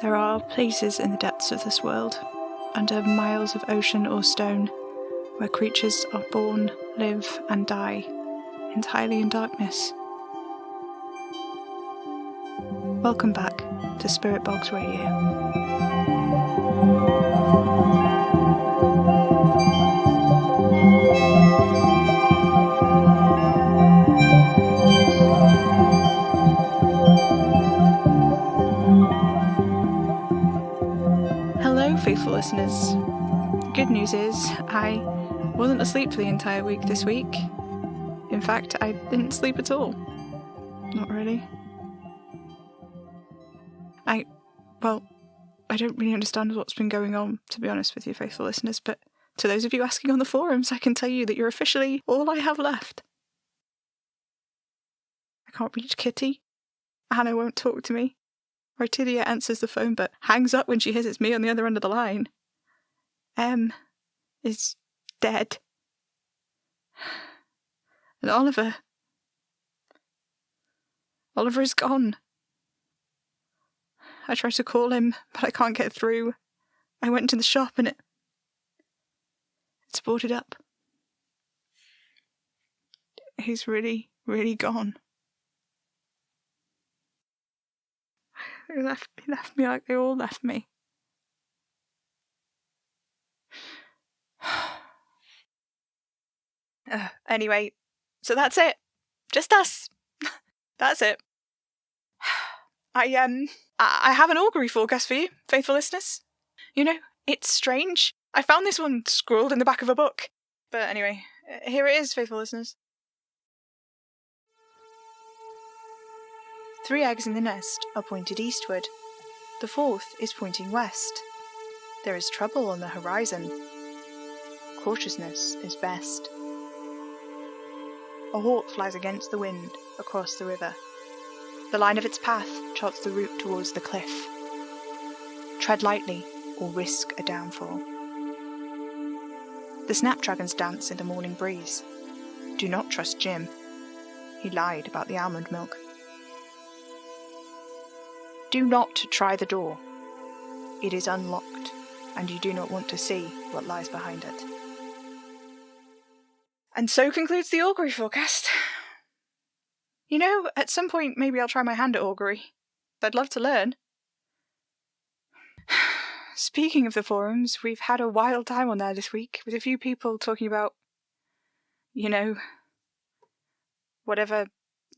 There are places in the depths of this world, under miles of ocean or stone, where creatures are born, live, and die, entirely in darkness. Welcome back to Spirit Box Radio. Hello, faithful listeners. Good news is, I wasn't asleep for the entire week this week. In fact, I didn't sleep at all. Not really. I don't really understand what's been going on, to be honest with you, faithful listeners, but to those of you asking on the forums, I can tell you that you're officially all I have left. I can't reach Kitty. Anna won't talk to me. Rytidia answers the phone but hangs up when she hears it's me on the other end of the line. Em is dead. And Oliver is gone. I tried to call him, but I can't get through. I went to the shop and it's boarded up. He's really, really gone. He left me like they all left me. Anyway, so that's it. Just us. That's it. I have an augury forecast for you, faithful listeners. You know, it's strange. I found this one scrawled in the back of a book. But anyway, here it is, faithful listeners. 3 eggs in the nest are pointed eastward. The 4th is pointing west. There is trouble on the horizon. Cautiousness is best. A hawk flies against the wind across the river. The line of its path charts the route towards the cliff. Tread lightly or risk a downfall. The snapdragons dance in the morning breeze. Do not trust Jim. He lied about the almond milk. Do not try the door. It is unlocked, and you do not want to see what lies behind it. And so concludes the augury forecast. You know, at some point maybe I'll try my hand at augury. I'd love to learn. Speaking of the forums, we've had a wild time on there this week, with a few people talking about, you know, whatever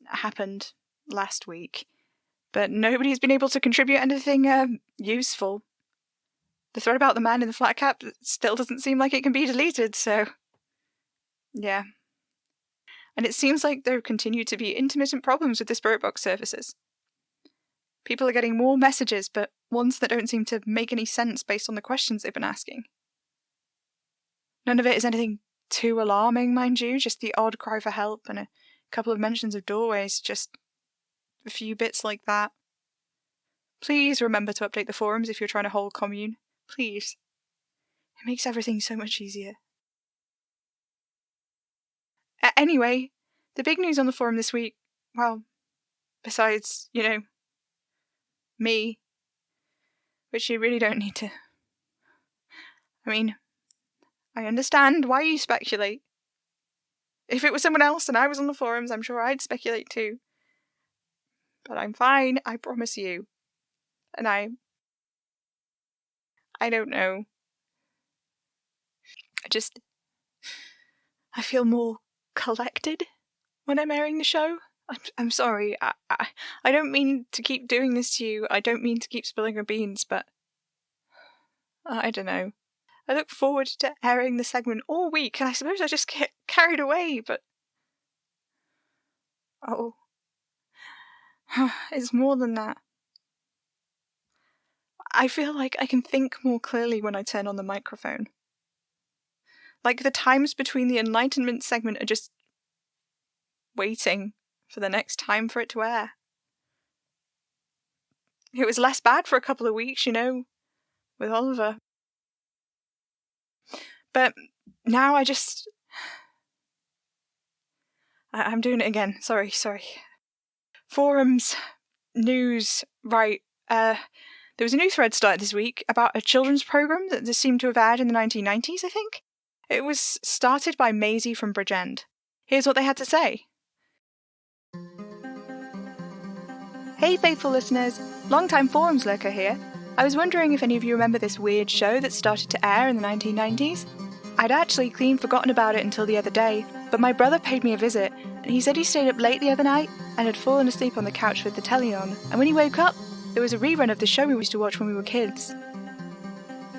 happened last week. But nobody's been able to contribute anything useful. The thread about the man in the flat cap still doesn't seem like it can be deleted, so yeah. And it seems like there continue to be intermittent problems with the Spirit Box services. People are getting more messages, but ones that don't seem to make any sense based on the questions they've been asking. None of it is anything too alarming, mind you, just the odd cry for help and a couple of mentions of doorways, just a few bits like that. Please remember to update the forums if you're trying to hold commune. Please. It makes everything so much easier. Anyway, the big news on the forum this week, well, besides, you know, me, which you really don't need to. I mean, I understand why you speculate. If it was someone else and I was on the forums, I'm sure I'd speculate too. But I'm fine, I promise you. And I don't know. I feel more collected when I'm airing the show. I'm sorry. I don't mean to keep doing this to you. I don't mean to keep spilling your beans, but I don't know. I look forward to airing the segment all week, and I suppose I just get carried away, but oh, it's more than that. I feel like I can think more clearly when I turn on the microphone. Like the times between the Enlightenment segment are just waiting for the next time for it to air. It was less bad for a couple of weeks, you know, with Oliver. But now I'm doing it again. Sorry. Forums. News, right. There was a new thread started this week about a children's programme that this seemed to have aired in the 1990s, I think. It was started by Maisie from Bridgend. Here's what they had to say. Hey faithful listeners, long-time forums lurker here. I was wondering if any of you remember this weird show that started to air in the 1990s? I'd actually clean forgotten about it until the other day, but my brother paid me a visit, and he said he stayed up late the other night and had fallen asleep on the couch with the telly on, and when he woke up, there was a rerun of the show we used to watch when we were kids.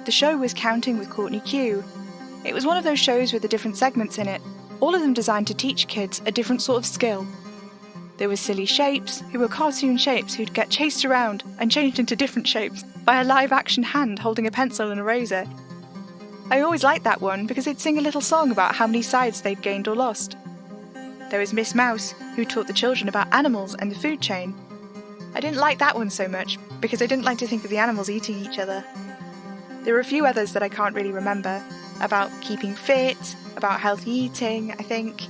The show was Counting with Courtney Q. It was one of those shows with the different segments in it, all of them designed to teach kids a different sort of skill. There were silly shapes, who were cartoon shapes who'd get chased around and changed into different shapes by a live-action hand holding a pencil and a razor. I always liked that one because they'd sing a little song about how many sides they'd gained or lost. There was Miss Mouse, who taught the children about animals and the food chain. I didn't like that one so much because I didn't like to think of the animals eating each other. There were a few others that I can't really remember, about keeping fit, about healthy eating, I think.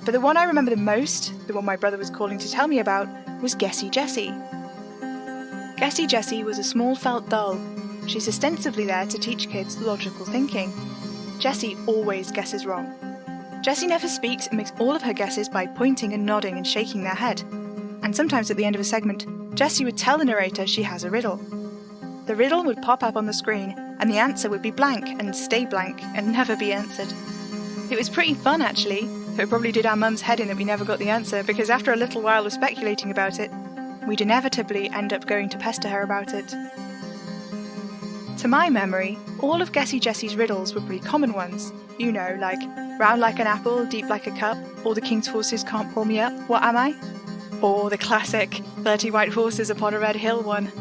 But the one I remember the most, the one my brother was calling to tell me about, was Guessy Jessie. Guessy Jessie was a small felt doll. She's ostensibly there to teach kids logical thinking. Jessie always guesses wrong. Jessie never speaks and makes all of her guesses by pointing and nodding and shaking their head. And sometimes at the end of a segment, Jessie would tell the narrator she has a riddle. The riddle would pop up on the screen, and the answer would be blank and stay blank and never be answered. It was pretty fun actually, though it probably did our mum's head in that we never got the answer, because after a little while of speculating about it, we'd inevitably end up going to pester her about it. To my memory, all of Guessy Jessie's riddles were pretty common ones. You know, like, round like an apple, deep like a cup, or the king's horses can't pull me up, what am I? Or the classic, 30 white horses upon a red hill one.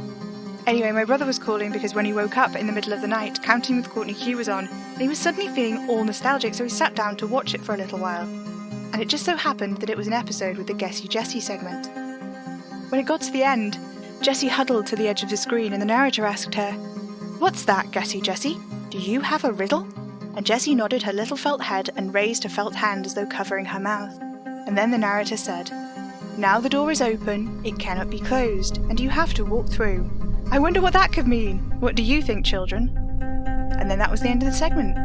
Anyway, my brother was calling because when he woke up in the middle of the night, Counting with Courtney Q was on, and he was suddenly feeling all nostalgic, so he sat down to watch it for a little while. And it just so happened that it was an episode with the Guessy Jessie segment. When it got to the end, Jessie huddled to the edge of the screen and the narrator asked her, "What's that, Guessy Jessie? Do you have a riddle?" And Jessie nodded her little felt head and raised a felt hand as though covering her mouth. And then the narrator said, "Now the door is open, it cannot be closed, and you have to walk through. I wonder what that could mean. What do you think, children?" And then that was the end of the segment.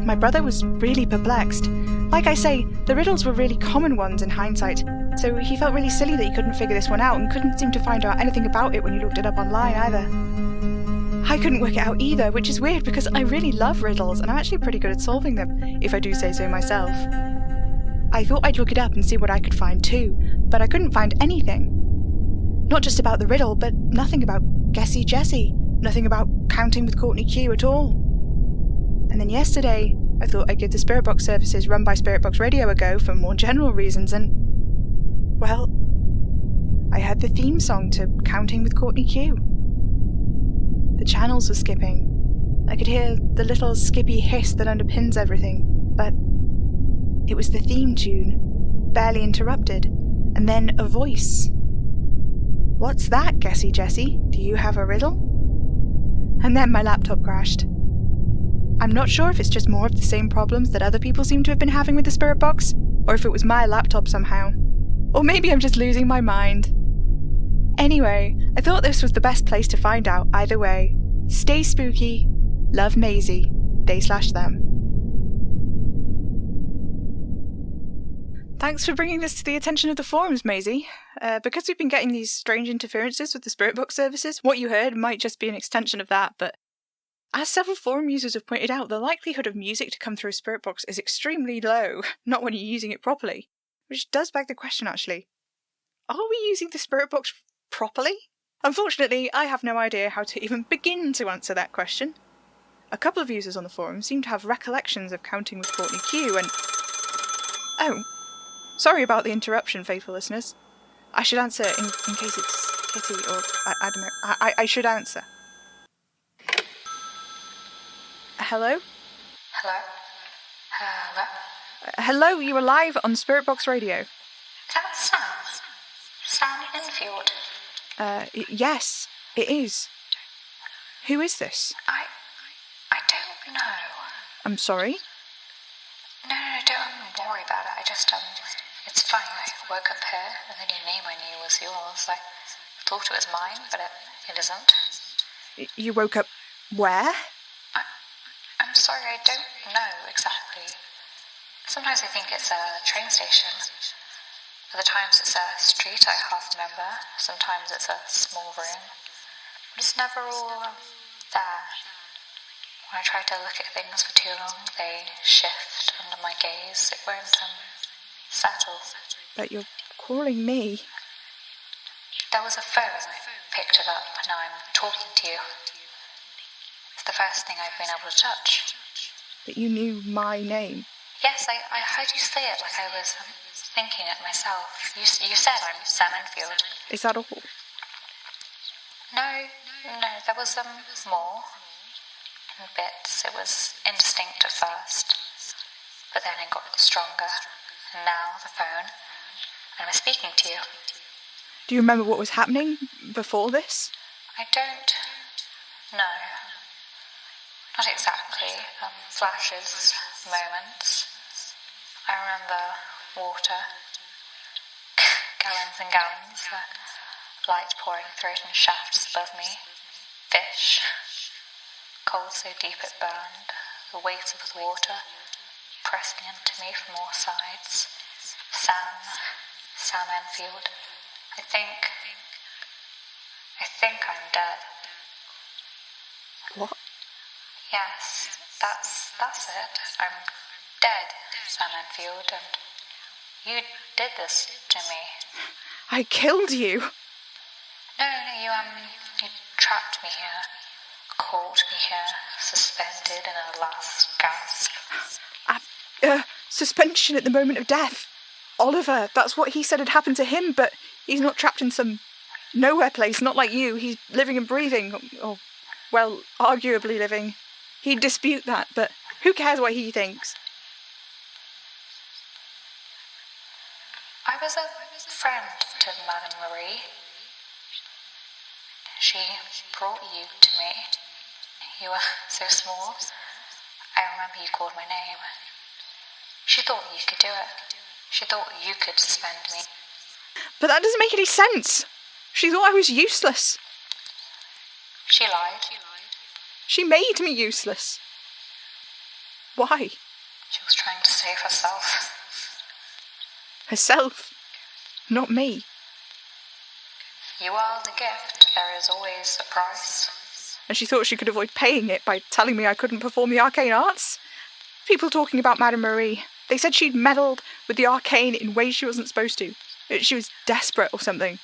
My brother was really perplexed. Like I say, the riddles were really common ones in hindsight, so he felt really silly that he couldn't figure this one out and couldn't seem to find out anything about it when he looked it up online either. I couldn't work it out either, which is weird because I really love riddles and I'm actually pretty good at solving them, if I do say so myself. I thought I'd look it up and see what I could find too, but I couldn't find anything. Not just about the riddle, but nothing about Guessy Jessie, nothing about Counting with Courtney Q at all. And then yesterday, I thought I'd give the Spirit Box services run by Spirit Box Radio a go for more general reasons and, well, I heard the theme song to Counting with Courtney Q. The channels were skipping. I could hear the little skippy hiss that underpins everything, but it was the theme tune, barely interrupted, and then a voice. "What's that, Guessy Jessie? Do you have a riddle?" And then my laptop crashed. I'm not sure if it's just more of the same problems that other people seem to have been having with the Spirit Box, or if it was my laptop somehow. Or maybe I'm just losing my mind. Anyway, I thought this was the best place to find out either way. Stay spooky. Love Maisie. They/them. Thanks for bringing this to the attention of the forums, Maisie. Because we've been getting these strange interferences with the Spirit Box services, what you heard might just be an extension of that, but as several forum users have pointed out, the likelihood of music to come through a Spirit Box is extremely low, not when you're using it properly. Which does beg the question, actually. Are we using the Spirit Box properly? Unfortunately, I have no idea how to even begin to answer that question. A couple of users on the forum seem to have recollections of Counting with Courtney Q and... Oh, sorry about the interruption, faithful listeners. I should answer in case it's Kitty or... I don't know. I should answer. Hello? Hello? Hello? Hello, you are live on Spirit Box Radio. Is that Sam? Sam Infield? Yes, it is. Who is this? I don't know. I'm sorry? No, don't worry about it. It's It's funny, I woke up here, and the new name I knew was yours. I thought it was mine, but it isn't. You woke up where? I'm sorry, I don't know exactly. Sometimes I think it's a train station. Other times it's a street I half remember. Sometimes it's a small room. But it's never all there. When I try to look at things for too long, they shift under my gaze. It won't settle. But you're calling me. There was a phone. I picked it up, and now I'm talking to you. It's the first thing I've been able to touch. But you knew my name. Yes, I heard you say it like I was thinking it myself. You said I'm Sam Enfield. Is that all? No, there was more. In bits. It was indistinct at first, but then it got stronger. And now the phone, and I'm speaking to you. Do you remember what was happening before this? I don't know. Not exactly. Flashes, moments. I remember water, gallons and gallons, the light pouring through it in shafts above me. Fish, cold so deep it burned, the weight of the water pressing into me from all sides. Sam Enfield. I think I'm dead. What? Yes, that's it. I'm dead, Sam Enfield, and you did this to me. I killed you. No, you trapped me here, caught me here, suspended in a last gasp. Suspension at the moment of death. Oliver, that's what he said had happened to him, but he's not trapped in some nowhere place, not like you. He's living and breathing, or, well, arguably living. He'd dispute that, but who cares what he thinks? I was a friend to Madame Marie. She brought you to me. You were so small. I remember you called my name. She thought you could do it. She thought you could suspend me. But that doesn't make any sense. She thought I was useless. She lied. She made me useless. Why? She was trying to save herself. Herself, not me. You are the gift. There is always a price. And she thought she could avoid paying it by telling me I couldn't perform the arcane arts? People talking about Madame Marie. They said she'd meddled with the arcane in ways she wasn't supposed to. She was desperate or something.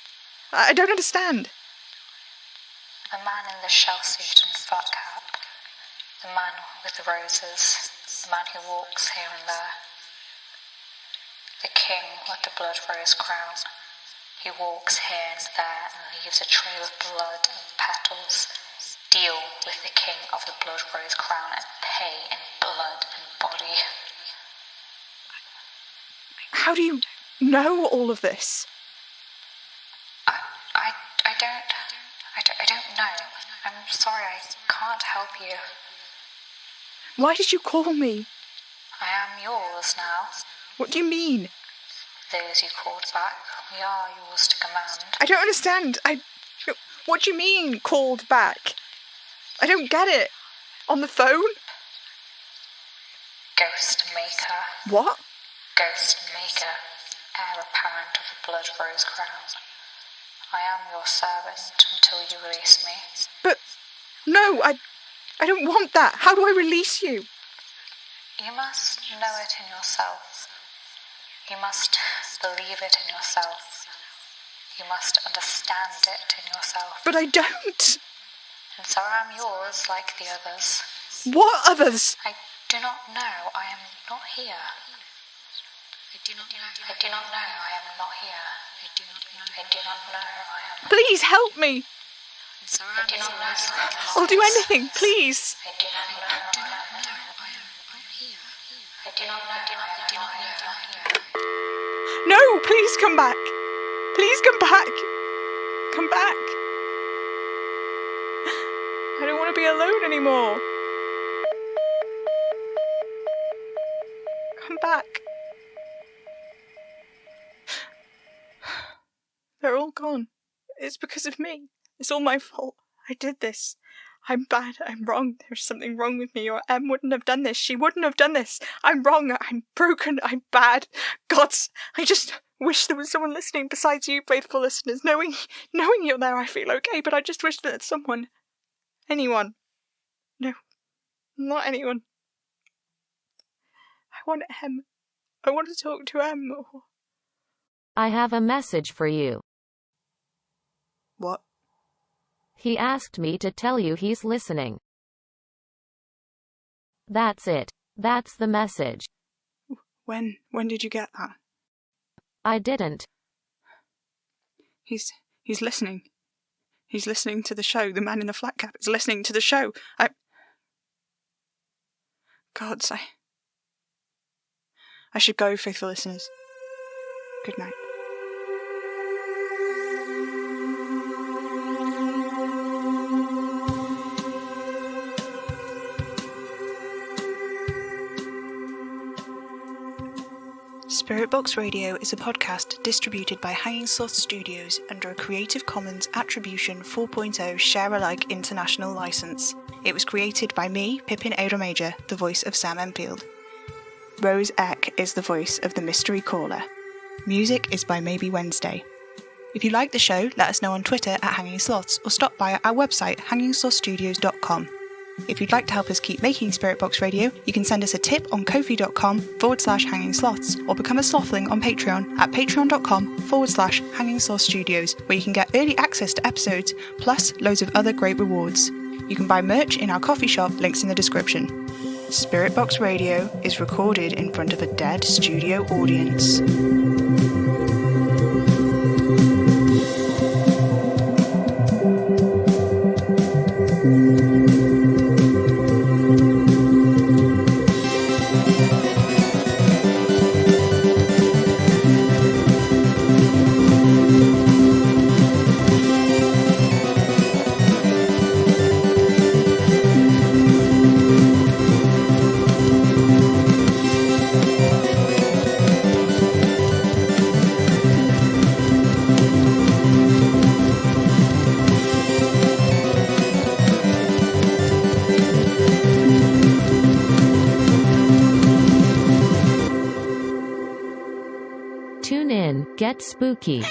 I don't understand. The man in the shell suit and fur cap. The man with the roses. The man who walks here and there. The king with the blood rose crown. He walks here and there and leaves a trail of blood and petals. Deal with the king of the blood rose crown and pay in blood and body. How do you know all of this? I don't know. I'm sorry, I can't help you. Why did you call me? I am yours now. What do you mean? Those you called back, we are yours to command. I don't understand. What do you mean, called back? I don't get it. On the phone? Ghost Maker. What? Ghost Maker, heir apparent of the blood rose crown. I am your servant until you release me. But, no, I don't want that. How do I release you? You must know it in yourself. You must believe it in yourself. You must understand it in yourself. But I don't. And so I am yours like the others. What others? I do not know. I am not here. I do not know. I do not know. I am not here. I do not know. I do not know. I am. Please help me. I do not know. I'll do anything, please. I do not know. I do not know. I am not here. I do not know. I do not know. I am not here. No, please come back. Please come back. Come back. I don't want to be alone anymore. Come back. gone. It's because of me. It's all my fault. I did this. I'm bad. I'm wrong. There's something wrong with me, or Em wouldn't have done this. She wouldn't have done this. I'm wrong. I'm broken. I'm bad. Gods, I just wish there was someone listening besides you, faithful listeners. Knowing you're there, I feel okay, but I just wish that someone... anyone. No, not anyone. I want Em. I want to talk to Em. I have a message for you. What? He asked me to tell you he's listening. That's it. That's the message. When did you get that? I didn't. He's listening. He's listening to the show. The man in the flat cap is listening to the show. Gods, I should go, faithful listeners. Good night. Spirit Box Radio is a podcast distributed by Hanging Sloth Studios under a Creative Commons Attribution 4.0 Share-alike international license. It was created by me, Pippin Major, the voice of Sam Enfield. Rose Eck is the voice of the mystery caller. Music is by Maybe Wednesday. If you like the show, let us know on Twitter at Hanging Sloths or stop by our website hangingslothstudios.com. If you'd like to help us keep making Spirit Box Radio, you can send us a tip on ko-fi.com/hanging sloths or become a slothling on Patreon at patreon.com/hanging sloth studios, where you can get early access to episodes, plus loads of other great rewards. You can buy merch in our coffee shop, links in the description. Spirit Box Radio is recorded in front of a dead studio audience. Tune in, get spooky.